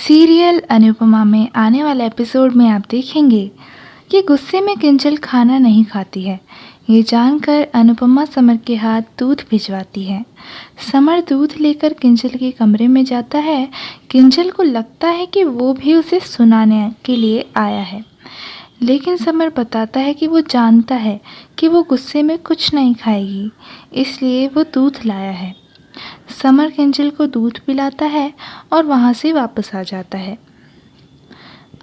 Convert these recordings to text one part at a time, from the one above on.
Serial Anupama में आने वाले एपिसोड में आप देखेंगे कि गुस्से में किंजल खाना नहीं खाती है। ये जानकर अनुपमा समर के हाथ दूध भिजवाती है। समर दूध लेकर किंजल के कमरे में जाता है। किंजल को लगता है कि वो भी उसे सुनाने के लिए आया है, लेकिन समर बताता है कि वो जानता है कि वो गुस्से में कुछ नहीं खाएगी, इसलिए वो दूध लाया है। समर किंजल को दूध पिलाता है और वहाँ से वापस आ जाता है।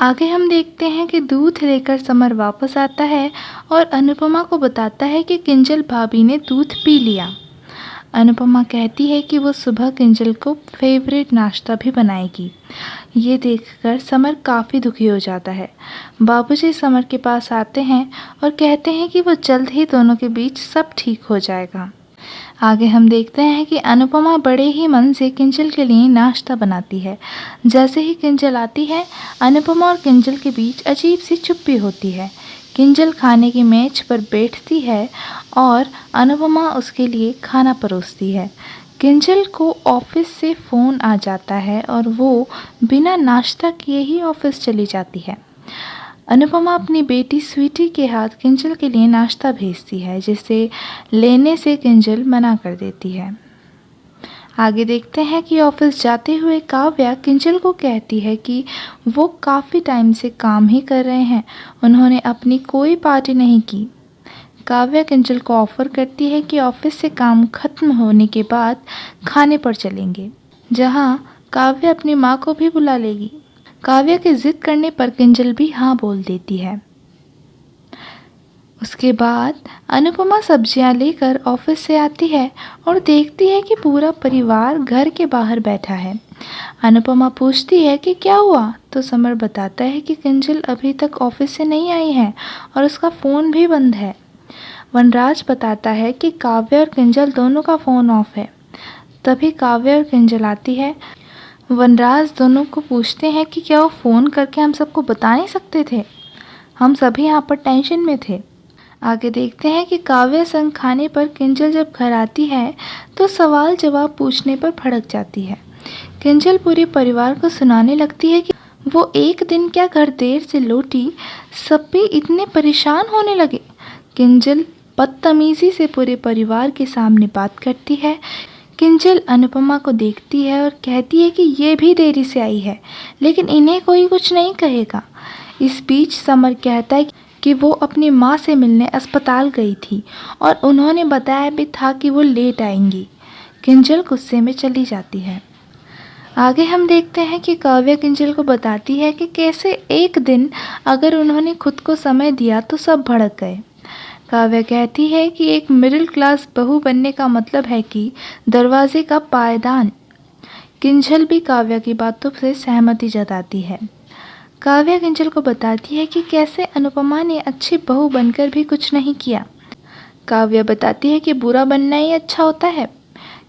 आगे हम देखते हैं कि दूध लेकर समर वापस आता है और अनुपमा को बताता है कि किंजल भाभी ने दूध पी लिया। अनुपमा कहती है कि वो सुबह किंजल को फेवरेट नाश्ता भी बनाएगी। ये देखकर समर काफ़ी दुखी हो जाता है। बाबूजी समर के पास आते हैं और कहते हैं कि वो जल्द ही दोनों के बीच सब ठीक हो जाएगा। आगे हम देखते हैं कि अनुपमा बड़े ही मन से किंजल के लिए नाश्ता बनाती है। जैसे ही किंजल आती है, अनुपमा और किंजल के बीच अजीब सी चुप्पी होती है। किंजल खाने की मेज पर बैठती है और अनुपमा उसके लिए खाना परोसती है। किंजल को ऑफिस से फ़ोन आ जाता है और वो बिना नाश्ता किए ही ऑफिस चली जाती है। अनुपमा अपनी बेटी स्वीटी के हाथ किंजल के लिए नाश्ता भेजती है, जिसे लेने से किंजल मना कर देती है। आगे देखते हैं कि ऑफिस जाते हुए काव्या किंजल को कहती है कि वो काफ़ी टाइम से काम ही कर रहे हैं, उन्होंने अपनी कोई पार्टी नहीं की। काव्या किंजल को ऑफ़र करती है कि ऑफिस से काम खत्म होने के बाद खाने पर चलेंगे, जहाँ काव्या अपनी माँ को भी बुला लेगी। काव्या के जिद करने पर किंजल भी हाँ बोल देती है। उसके बाद अनुपमा सब्जियां लेकर ऑफिस से आती है और देखती है कि पूरा परिवार घर के बाहर बैठा है। अनुपमा पूछती है कि क्या हुआ, तो समर बताता है कि किंजल अभी तक ऑफिस से नहीं आई है और उसका फ़ोन भी बंद है। वनराज बताता है कि काव्या और किंजल दोनों का फ़ोन ऑफ है। तभी काव्या और किंजल आती है। वनराज दोनों को पूछते हैं कि क्या वो फ़ोन करके हम सबको बता नहीं सकते थे, हम सभी यहाँ पर टेंशन में थे। आगे देखते हैं कि काव्या संग खाने पर किंजल जब घर आती है तो सवाल जवाब पूछने पर भड़क जाती है। किंजल पूरे परिवार को सुनाने लगती है कि वो एक दिन क्या घर देर से लौटी, सब भी इतने परेशान होने लगे। किंजल बदतमीज़ी से पूरे परिवार के सामने बात करती है। किंजल अनुपमा को देखती है और कहती है कि ये भी देरी से आई है, लेकिन इन्हें कोई कुछ नहीं कहेगा। इस बीच समर कहता है कि वो अपनी माँ से मिलने अस्पताल गई थी और उन्होंने बताया भी था कि वो लेट आएंगी। किंजल गुस्से में चली जाती है। आगे हम देखते हैं कि काव्या किंजल को बताती है कि कैसे एक दिन अगर उन्होंने खुद को समय दिया तो सब भड़क गए। काव्या कहती है कि एक मिडिल क्लास बहू बनने का मतलब है कि दरवाजे का पायदान। किंजल भी काव्या की बातों से सहमति जताती है। काव्या किंजल को बताती है कि कैसे अनुपमा ने अच्छी बहू बनकर भी कुछ नहीं किया। काव्या बताती है कि बुरा बनना ही अच्छा होता है।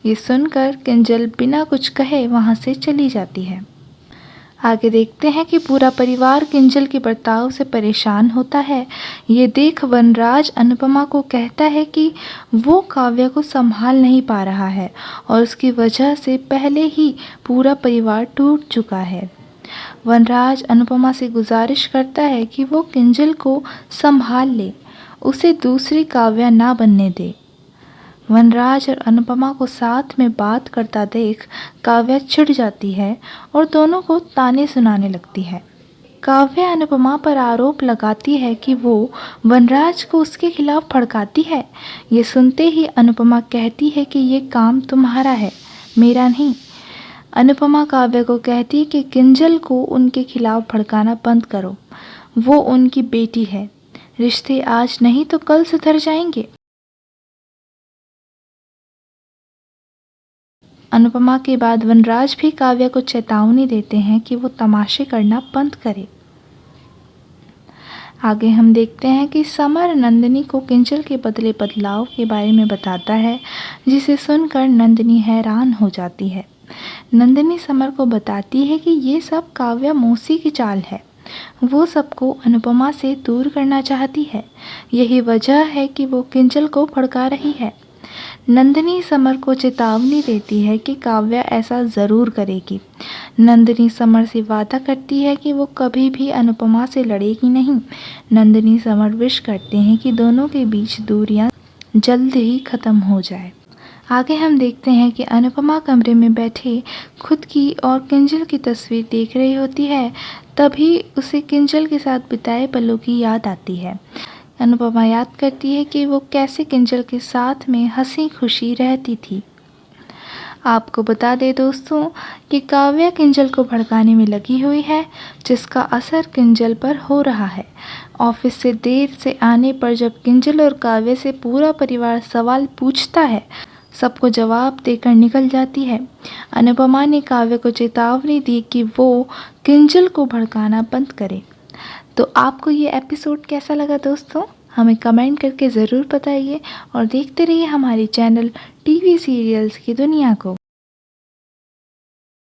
ये सुनकर किंजल बिना कुछ कहे वहाँ से चली जाती है। आगे देखते हैं कि पूरा परिवार किंजल के बर्ताव से परेशान होता है। ये देख वनराज अनुपमा को कहता है कि वो काव्या को संभाल नहीं पा रहा है और उसकी वजह से पहले ही पूरा परिवार टूट चुका है। वनराज अनुपमा से गुजारिश करता है कि वो किंजल को संभाल ले, उसे दूसरी काव्या ना बनने दे। वनराज और अनुपमा को साथ में बात करता देख काव्या चिढ़ जाती है और दोनों को ताने सुनाने लगती है। काव्या अनुपमा पर आरोप लगाती है कि वो वनराज को उसके खिलाफ भड़काती है। ये सुनते ही अनुपमा कहती है कि ये काम तुम्हारा है, मेरा नहीं। अनुपमा काव्या को कहती है कि किंजल को उनके खिलाफ भड़काना बंद करो, वो उनकी बेटी है, रिश्ते आज नहीं तो कल सुधर जाएंगे। अनुपमा के बाद वनराज भी काव्या को चेतावनी देते हैं कि वो तमाशे करना बंद करे। आगे हम देखते हैं कि समर नंदिनी को किंजल के बदले बदलाव के बारे में बताता है, जिसे सुनकर नंदिनी हैरान हो जाती है। नंदिनी समर को बताती है कि ये सब काव्या मौसी की चाल है, वो सबको अनुपमा से दूर करना चाहती है। यही वजह है कि वो किंजल को भड़का रही है। नंदिनी समर को चेतावनी देती है कि काव्या ऐसा ज़रूर करेगी। नंदिनी समर से वादा करती है कि वो कभी भी अनुपमा से लड़ेगी नहीं। नंदिनी समर विश करते हैं कि दोनों के बीच दूरियां जल्द ही ख़त्म हो जाए। आगे हम देखते हैं कि अनुपमा कमरे में बैठे खुद की और किंजल की तस्वीर देख रही होती है। तभी उसे किंजल के साथ बिताए पलों की याद आती है। अनुपमा याद करती है कि वो कैसे किंजल के साथ में हंसी खुशी रहती थी। आपको बता दें दोस्तों कि काव्या किंजल को भड़काने में लगी हुई है, जिसका असर किंजल पर हो रहा है। ऑफिस से देर से आने पर जब किंजल और काव्या से पूरा परिवार सवाल पूछता है, सबको जवाब देकर निकल जाती है। अनुपमा ने काव्या को चेतावनी दी कि वो किंजल को भड़काना बंद करे। तो आपको ये एपिसोड कैसा लगा दोस्तों? हमें कमेंट करके ज़रूर बताइए और देखते रहिए हमारे चैनल टीवी सीरियल्स की दुनिया को।